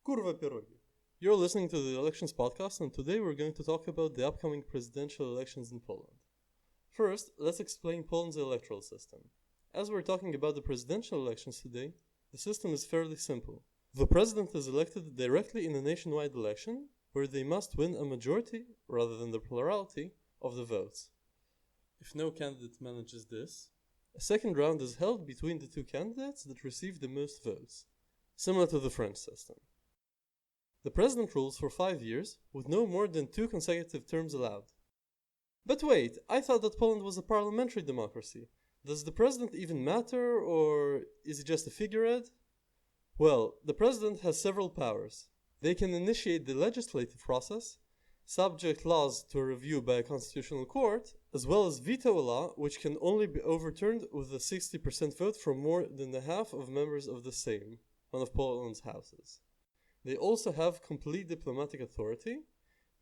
Kurwa pierogi. You're listening to the Elections Podcast, and today we're going to talk about the upcoming presidential elections in Poland. First, let's explain Poland's electoral system. As we're talking about the presidential elections today, the system is fairly simple. The president is elected directly in a nationwide election, where they must win a majority, rather than the plurality, of the votes. If no candidate manages this, a second round is held between the two candidates that receive the most votes, similar to the French system. The president rules for 5 years, with no more than 2 consecutive terms allowed. But wait, I thought that Poland was a parliamentary democracy. Does the president even matter, or is he just a figurehead? Well, the president has several powers. They can initiate the legislative process, subject laws to a review by a constitutional court, as well as veto a law which can only be overturned with a 60% vote from more than a half of members of the Sejm, one of Poland's houses. They also have complete diplomatic authority,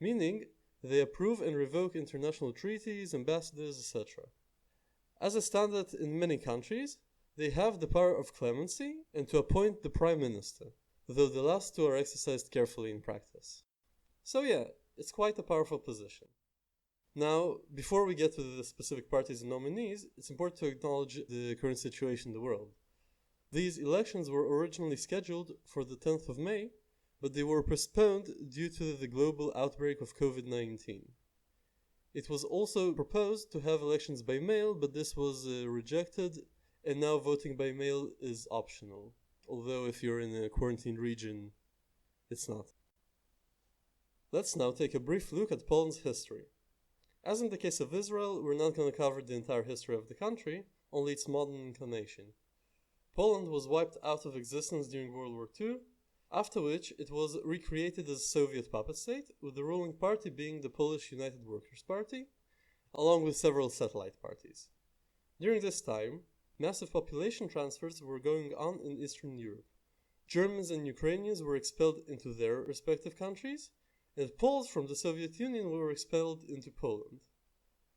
meaning they approve and revoke international treaties, ambassadors, etc. As a standard in many countries, they have the power of clemency and to appoint the prime minister, though the last two are exercised carefully in practice. So yeah, it's quite a powerful position. Now, before we get to the specific parties and nominees, it's important to acknowledge the current situation in the world. These elections were originally scheduled for the 10th of May, but they were postponed due to the global outbreak of COVID-19. It was also proposed to have elections by mail, but this was rejected, and now voting by mail is optional. Although if you're in a quarantine region, it's not. Let's now take a brief look at Poland's history. As in the case of Israel, we're not going to cover the entire history of the country, only its modern incarnation. Poland was wiped out of existence during World War II, after which it was recreated as a Soviet puppet state, with the ruling party being the Polish United Workers' Party, along with several satellite parties. During this time, massive population transfers were going on in Eastern Europe. Germans and Ukrainians were expelled into their respective countries, and Poles from the Soviet Union were expelled into Poland.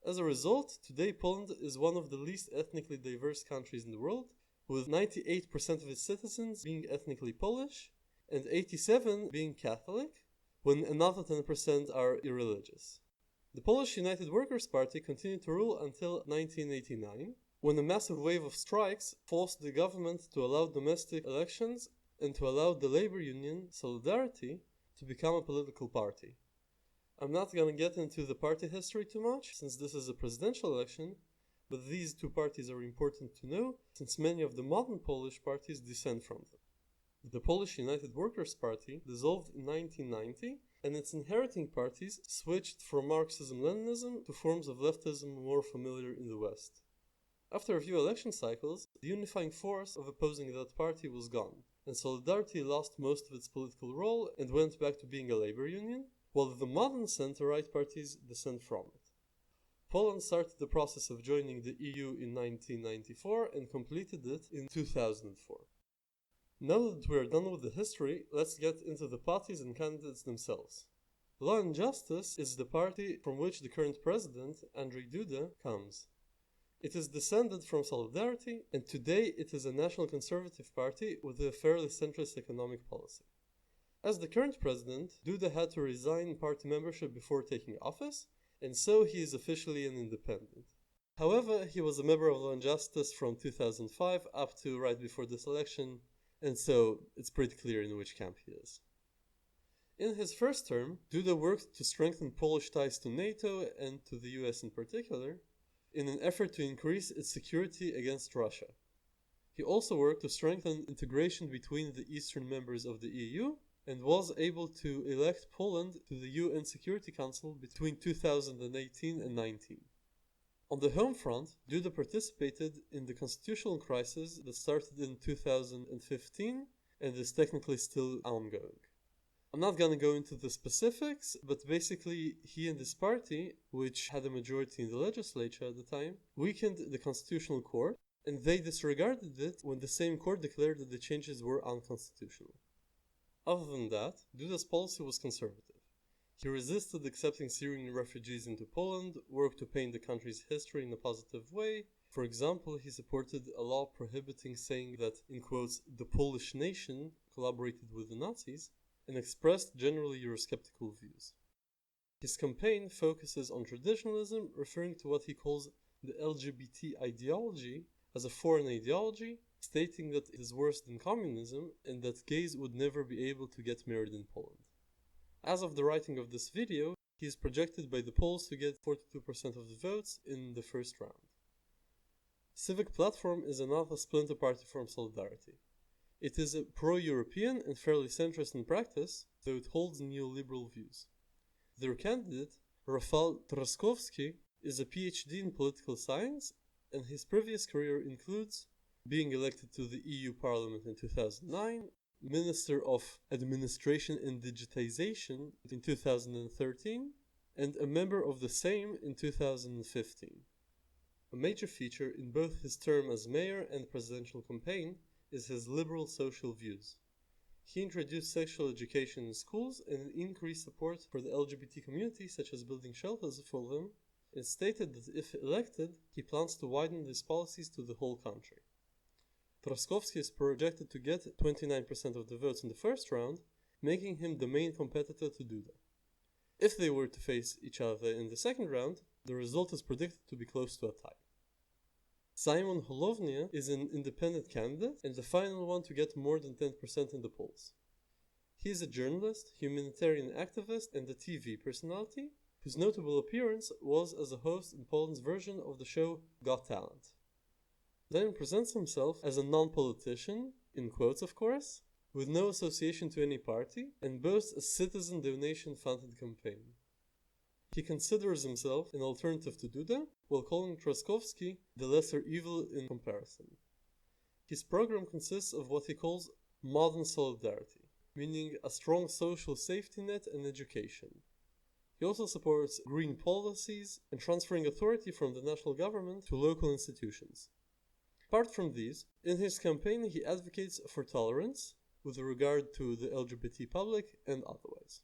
As a result, today Poland is one of the least ethnically diverse countries in the world, with 98% of its citizens being ethnically Polish, and 87% being Catholic, when another 10% are irreligious. The Polish United Workers' Party continued to rule until 1989, when a massive wave of strikes forced the government to allow domestic elections and to allow the labor union, Solidarity, to become a political party. I'm not gonna get into the party history too much, since this is a presidential election, but these two parties are important to know, since many of the modern Polish parties descend from them. The Polish United Workers' Party dissolved in 1990, and its inheriting parties switched from Marxism-Leninism to forms of leftism more familiar in the West. After a few election cycles, the unifying force of opposing that party was gone, and Solidarity lost most of its political role and went back to being a labor union, while the modern center-right parties descend from it. Poland started the process of joining the EU in 1994 and completed it in 2004. Now that we're done with the history, let's get into the parties and candidates themselves. Law and Justice is the party from which the current president, Andrzej Duda, comes. It is descended from Solidarity, and today it is a national conservative party with a fairly centrist economic policy. As the current president, Duda had to resign party membership before taking office, and so he is officially an independent. However, he was a member of Law and Justice from 2005 up to right before this election, and so it's pretty clear in which camp he is. In his first term, Duda worked to strengthen Polish ties to NATO and to the US in particular, in an effort to increase its security against Russia. He also worked to strengthen integration between the eastern members of the EU, and was able to elect Poland to the UN Security Council between 2018 and 19. On the home front, Duda participated in the constitutional crisis that started in 2015 and is technically still ongoing. I'm not gonna go into the specifics, but basically he and his party, which had a majority in the legislature at the time, weakened the constitutional court, and they disregarded it when the same court declared that the changes were unconstitutional. Other than that, Duda's policy was conservative. He resisted accepting Syrian refugees into Poland, worked to paint the country's history in a positive way. For example, he supported a law prohibiting saying that, in quotes, the Polish nation collaborated with the Nazis, and expressed generally Eurosceptical views. His campaign focuses on traditionalism, referring to what he calls the LGBT ideology as a foreign ideology, stating that it is worse than communism and that gays would never be able to get married in Poland. As of the writing of this video, he is projected by the polls to get 42% of the votes in the first round. Civic Platform is another splinter party from Solidarity. It is a pro-European and fairly centrist in practice, though it holds neoliberal views. Their candidate, Rafał Trzaskowski, is a PhD in political science, and his previous career includes being elected to the EU Parliament in 2009, Minister of Administration and Digitization in 2013, and a member of the Sejm in 2015. A major feature in both his term as mayor and presidential campaign is his liberal social views. He introduced sexual education in schools and increased support for the LGBT community, such as building shelters for them, and stated that if elected, he plans to widen these policies to the whole country. Trzaskowski is projected to get 29% of the votes in the first round, making him the main competitor to Duda. If they were to face each other in the second round, the result is predicted to be close to a tie. Simon Hołownia is an independent candidate and the final one to get more than 10% in the polls. He is a journalist, humanitarian activist, and a TV personality, whose notable appearance was as a host in Poland's version of the show Got Talent. Simon presents himself as a non-politician, in quotes of course, with no association to any party, and boasts a citizen donation-funded campaign. He considers himself an alternative to Duda, while calling Trzaskowski the lesser evil in comparison. His program consists of what he calls modern solidarity, meaning a strong social safety net and education. He also supports green policies and transferring authority from the national government to local institutions. Apart from these, in his campaign he advocates for tolerance with regard to the LGBT public and otherwise.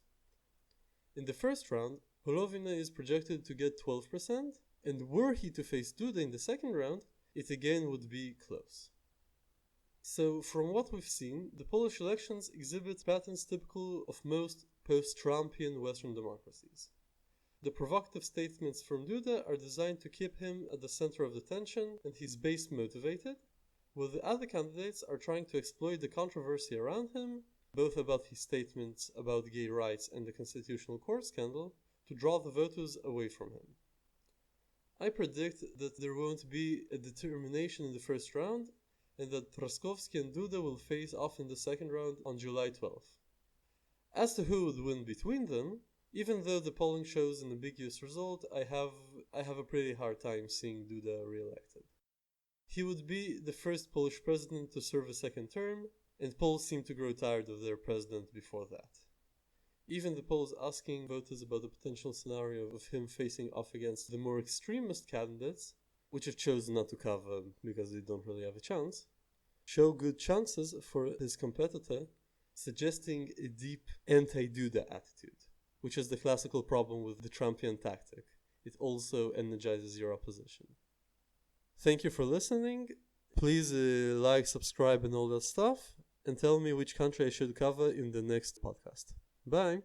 In the first round, Hołownia is projected to get 12%, and were he to face Duda in the second round, it again would be close. So, from what we've seen, the Polish elections exhibit patterns typical of most post-Trumpian Western democracies. The provocative statements from Duda are designed to keep him at the center of attention and his base motivated, while the other candidates are trying to exploit the controversy around him, both about his statements about gay rights and the Constitutional Court scandal, to draw the voters away from him. I predict that there won't be a determination in the first round, and that Trzaskowski and Duda will face off in the second round on July 12th. As to who would win between them, even though the polling shows an ambiguous result, I have a pretty hard time seeing Duda re-elected. He would be the first Polish president to serve a second term, and Poles seem to grow tired of their president before that. Even the polls asking voters about the potential scenario of him facing off against the more extremist candidates, which have chosen not to cover because they don't really have a chance, show good chances for his competitor, suggesting a deep anti-Duda attitude, which is the classical problem with the Trumpian tactic. It also energizes your opposition. Thank you for listening. Please like, subscribe, and all that stuff, and tell me which country I should cover in the next podcast. Bye!